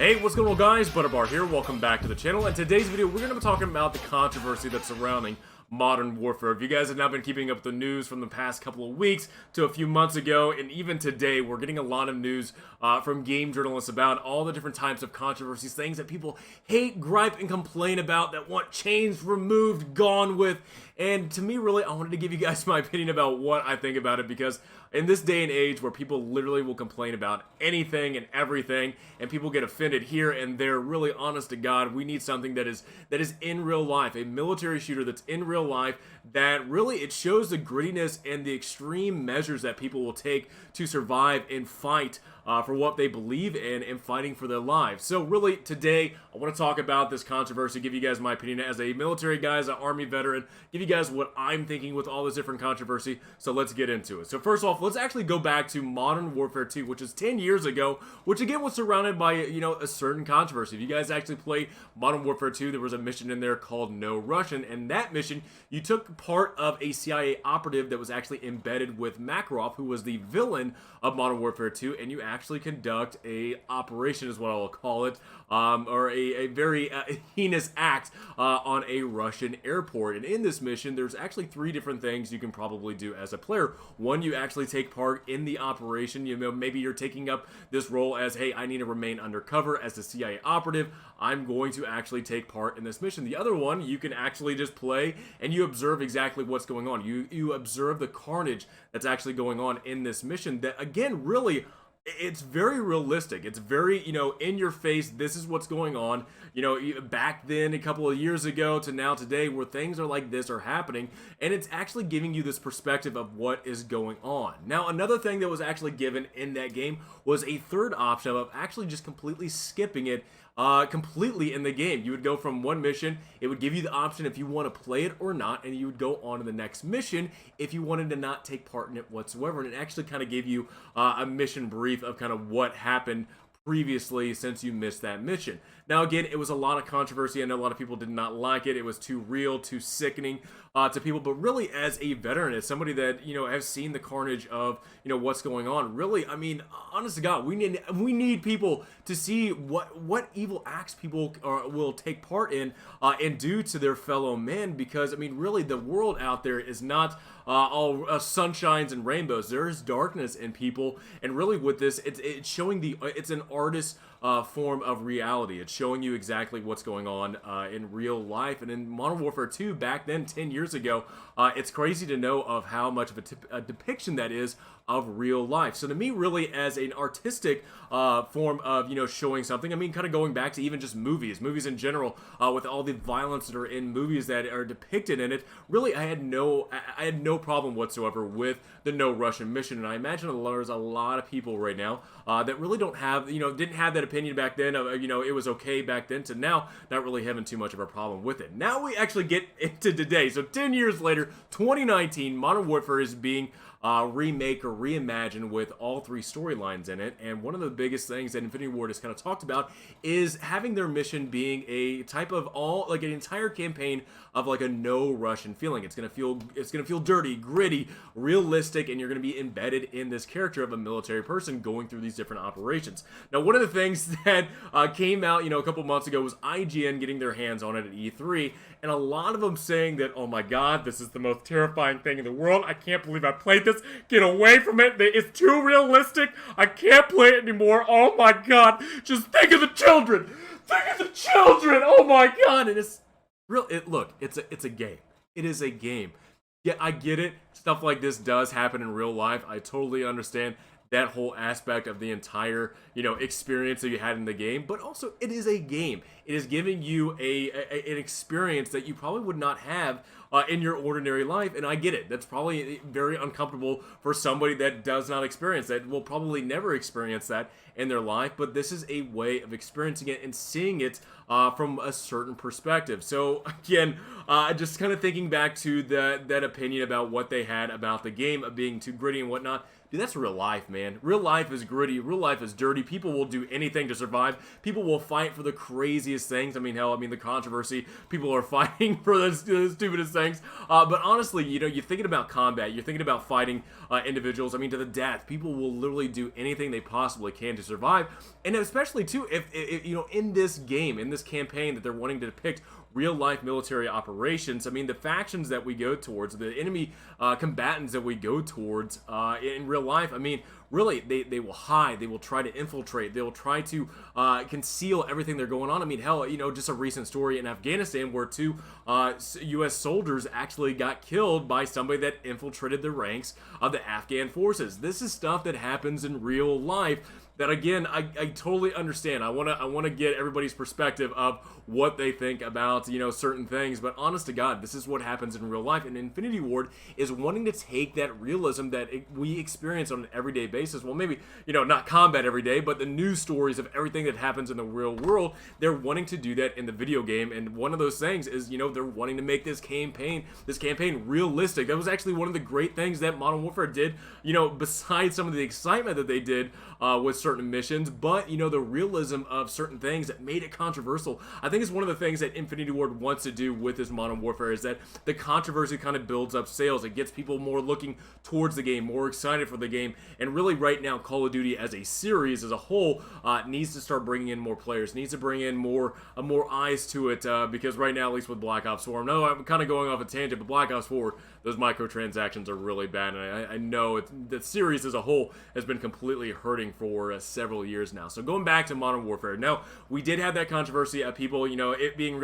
Hey, what's going on guys? Butterbar here, welcome back to the channel. In today's video, we're going to be talking about the controversy that's surrounding Modern Warfare. If you guys have not been keeping up with the news from the past couple of weeks to a few months ago, and even today, we're getting a lot of news from game journalists about all the different types of controversies, things that people hate, gripe, and complain about, that want changed, removed, gone with. And to me, really, I wanted to give you guys my opinion about what I think about it, because in this day and age where people literally will complain about anything and everything, and people get offended here and there, really, honest to God, we need something that is in real life, a military shooter that's in real life, that really, it shows the grittiness and the extreme measures that people will take to survive and fight for what they believe in and fighting for their lives. So really, today, I want to talk about this controversy, give you guys my opinion as a military guy, as an Army veteran, give you guys what I'm thinking with all this different controversy. So let's get into it. So first off, let's actually go back to Modern Warfare 2, which is 10 years ago, which again was surrounded by, a certain controversy. If you guys actually played Modern Warfare 2, there was a mission in there called No Russian, and that mission, you took part of a CIA operative that was actually embedded with Makarov, who was the villain of Modern Warfare 2, and you actually conduct a operation, is what I will call it, or a very heinous act on a Russian airport. And in this mission, there's actually three different things you can probably do as a player. One, you actually take part in the operation. Maybe you're taking up this role as, hey, I need to remain undercover as the CIA operative. I'm going to actually take part in this mission. The other one, you can actually just play and you observe exactly what's going on. You observe the carnage that's actually going on in this mission that, again, really, it's very realistic. It's very, in your face. This is what's going on. Back then, a couple of years ago to now today, where things are like this are happening, and it's actually giving you this perspective of what is going on. Now, another thing that was actually given in that game was a third option of actually just completely skipping it completely in the game. You would go from one mission, it would give you the option if you want to play it or not, and you would go on to the next mission if you wanted to not take part in it whatsoever. And it actually kind of gave you a mission brief of kind of what happened previously since you missed that mission. Now again, it was a lot of controversy. I know a lot of people did not like it. It was too real, too sickening to people, but really, as a veteran, as somebody that has seen the carnage of what's going on, really, I mean, honest to God, we need people to see what evil acts people will take part in and do to their fellow men, because I mean, really, the world out there is not all sunshines and rainbows. There is darkness in people, and really with this, it's showing it's an artist form of reality. It's showing you exactly what's going on in real life. And in Modern Warfare 2, back then, 10 years ago, it's crazy to know of how much of a depiction that is of real life. So to me, really, as an artistic form of, showing something, I mean, kind of going back to even just movies in general, with all the violence that are in movies that are depicted in it, really, I had no problem whatsoever with the No Russian mission. And I imagine there's a lot of people right now that really don't have, didn't have that opinion back then of, it was okay back then, to now not really having too much of a problem with it. Now we actually get into today. So 10 years later, 2019, Modern Warfare is being remake or reimagine with all three storylines in it. And one of the biggest things that Infinity Ward has kind of talked about is having their mission being a type of an entire campaign of like a no Russian feeling. It's gonna feel dirty, gritty, realistic, and you're gonna be embedded in this character of a military person going through these different operations. Now, one of the things that came out, a couple months ago was IGN getting their hands on it at E3, and a lot of them saying that, oh my God, this is the most terrifying thing in the world. I can't believe I played this. Get away from it. It's too realistic. I can't play it anymore. Oh my God. Just think of the children. Think of the children. Oh my God. And it's real. Look, it's a game. It is a game. Yeah, I get it. Stuff like this does happen in real life. I totally understand that whole aspect of the entire, experience that you had in the game, but also it is a game. It is giving you an experience that you probably would not have in your ordinary life, and I get it. That's probably very uncomfortable for somebody that does not experience that, will probably never experience that in their life, but this is a way of experiencing it and seeing it from a certain perspective. So again, just kind of thinking back to that opinion about what they had about the game of being too gritty and whatnot. Dude, that's real life, man. Real life is gritty. Real life is dirty. People will do anything to survive. People will fight for the craziest things. I mean, hell, the controversy. People are fighting for the stupidest things. But honestly, you know, you're thinking about combat, you're thinking about fighting individuals, I mean, to the death. People will literally do anything they possibly can to survive. And especially, too, if you know, in this game, in this campaign that they're wanting to depict real life military operations, I mean, the factions that we go towards, the enemy combatants that we go towards in real life, I mean, really, they will hide, they will try to infiltrate, they will try to conceal everything they're going on. I mean, hell, you know, just a recent story in Afghanistan where 2 U.S. soldiers actually got killed by somebody that infiltrated the ranks of the Afghan forces. This is stuff that happens in real life. That again, I totally understand. I wanna get everybody's perspective of what they think about, you know, certain things. But honest to God, this is what happens in real life. And Infinity Ward is wanting to take that realism that we experience on an everyday basis. Well, maybe, you know, not combat every day, but the news stories of everything that happens in the real world. They're wanting to do that in the video game. And one of those things is, you know, they're wanting to make this campaign realistic. That was actually one of the great things that Modern Warfare did. You know, besides some of the excitement that they did with certain missions, but you know, the realism of certain things that made it controversial. I think it's one of the things that Infinity Ward wants to do with this Modern Warfare is that the controversy kind of builds up sales. It gets people more looking towards the game, more excited for the game, and really right now Call of Duty as a series as a whole needs to start bringing in more players, needs to bring in more eyes to it because right now, at least with Black Ops 4, no, I'm kind of going off a tangent, but Black Ops 4, those microtransactions are really bad, and I know the series as a whole has been completely hurting for several years now. So going back to Modern Warfare, now we did have that controversy of people, you know, it being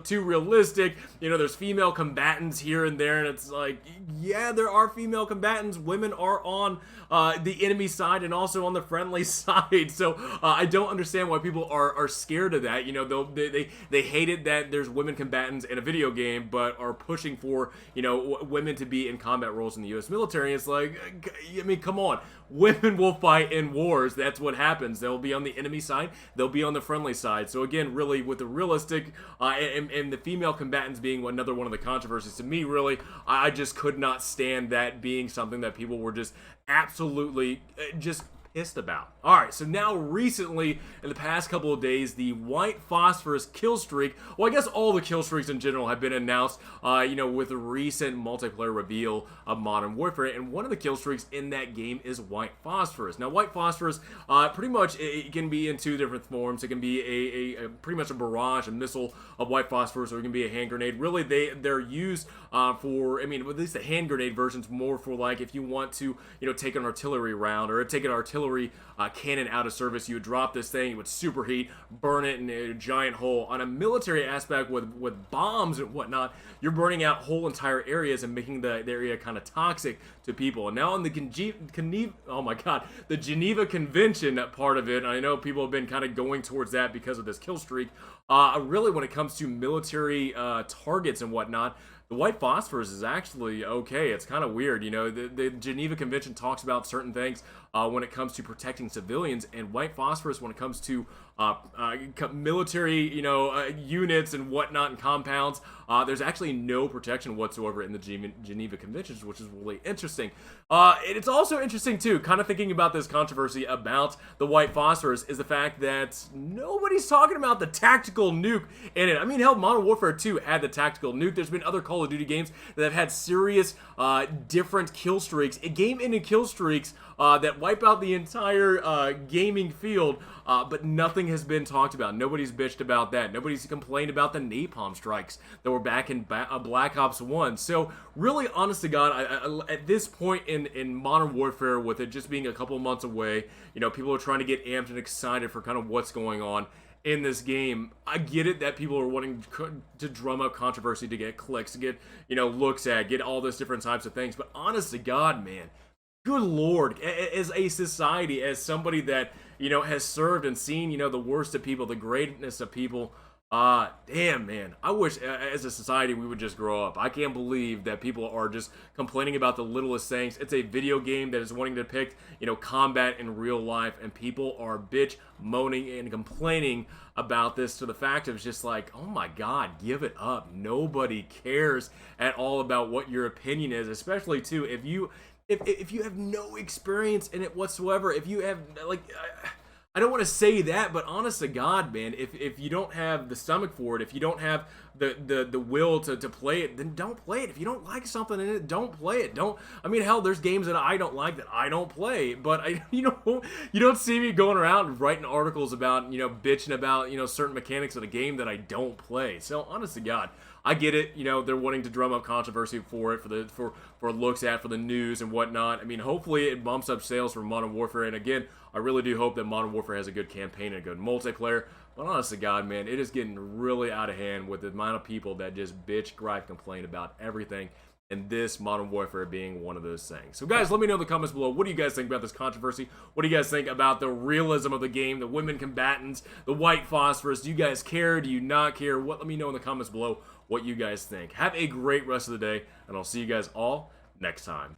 too realistic. You know, there's female combatants here and there, and it's like, yeah, there are female combatants. Women are on the enemy side and also on the friendly side. So I don't understand why people are scared of that. You know, they hate it that there's women combatants in a video game, but are pushing for, you know, women to be in combat roles in the U.S. military. It's like, I mean, come on. Women will fight in wars. That's what happens. They'll be on the enemy side. They'll be on the friendly side. So again, really, with the realistic and the female combatants being another one of the controversies, to me, really, I just could not stand that being something that people were just absolutely just pissed about. Alright, so now recently, in the past couple of days, the White Phosphorus kill streak, well, I guess all the kill streaks in general have been announced, you know, with the recent multiplayer reveal of Modern Warfare, and one of the kill streaks in that game is White Phosphorus. Now, White Phosphorus, pretty much, it can be in 2 different forms. It can be a pretty much a barrage, a missile of White Phosphorus, or it can be a hand grenade. Really, they're used for, I mean, at least the hand grenade version's more for, like, if you want to, you know, take an artillery round, or take an artillery cannon out of service, you would drop this thing, it would superheat, burn it in a giant hole. On a military aspect with bombs and whatnot, you're burning out whole entire areas and making the area kind of toxic to people. And now on the the Geneva Convention part of it, I know people have been kind of going towards that because of this kill streak. Really, when it comes to military targets and whatnot, the White Phosphorus is actually okay. It's kind of weird, you know. The Geneva Convention talks about certain things when it comes to protecting civilians, and White Phosphorus, when it comes to military, you know, units and whatnot and compounds, there's actually no protection whatsoever in the Geneva Conventions, which is really interesting. And it's also interesting too, kind of thinking about this controversy about the White Phosphorus, is the fact that nobody's talking about the tactical nuke in it. I mean, hell, Modern Warfare 2 had the tactical nuke. There's been other Call of Duty games that have had serious different kill streaks, game-ending kill streaks that wipe out the entire gaming field, but nothing has been talked about. Nobody's bitched about that. Nobody's complained about the napalm strikes that were back in Black Ops 1. So really, honest to God, I at this point in Modern Warfare, with it just being a couple months away, you know, people are trying to get amped and excited for kind of what's going on in this game. I get it that people are wanting to drum up controversy, to get clicks, to get, you know, looks at, get all those different types of things, but honest to God, man, good Lord, as a society, as somebody that, you know, has served and seen, you know, the worst of people, the greatness of people, damn, man, I wish as a society we would just grow up. I can't believe that people are just complaining about the littlest things. It's a video game that is wanting to depict, you know, combat in real life, and people are bitch, moaning, and complaining about this, to the fact of just like, oh my God, give it up. Nobody cares at all about what your opinion is, especially too if you have no experience in it whatsoever. If you have, like, I don't want to say that, but honest to God, man, if you don't have the stomach for it, if you don't have the will to play it, then don't play it. If you don't like something in it, don't play it. I mean, hell, there's games that I don't like that I don't play, but you don't see me going around writing articles about, bitching about, certain mechanics of the game that I don't play. So, honest to God, I get it. They're wanting to drum up controversy for it, for looks at, for the news and whatnot. I mean, hopefully it bumps up sales for Modern Warfare. And again, I really do hope that Modern Warfare has a good campaign and a good multiplayer. But honest to God, man, it is getting really out of hand with the amount of people that just bitch, gripe, complain about everything. And this Modern Warfare being one of those things. So guys, let me know in the comments below, what do you guys think about this controversy? What do you guys think about the realism of the game, the women combatants, the white phosphorus? Do you guys care? Do you not care? Let me know in the comments below what you guys think. Have a great rest of the day, and I'll see you guys all next time.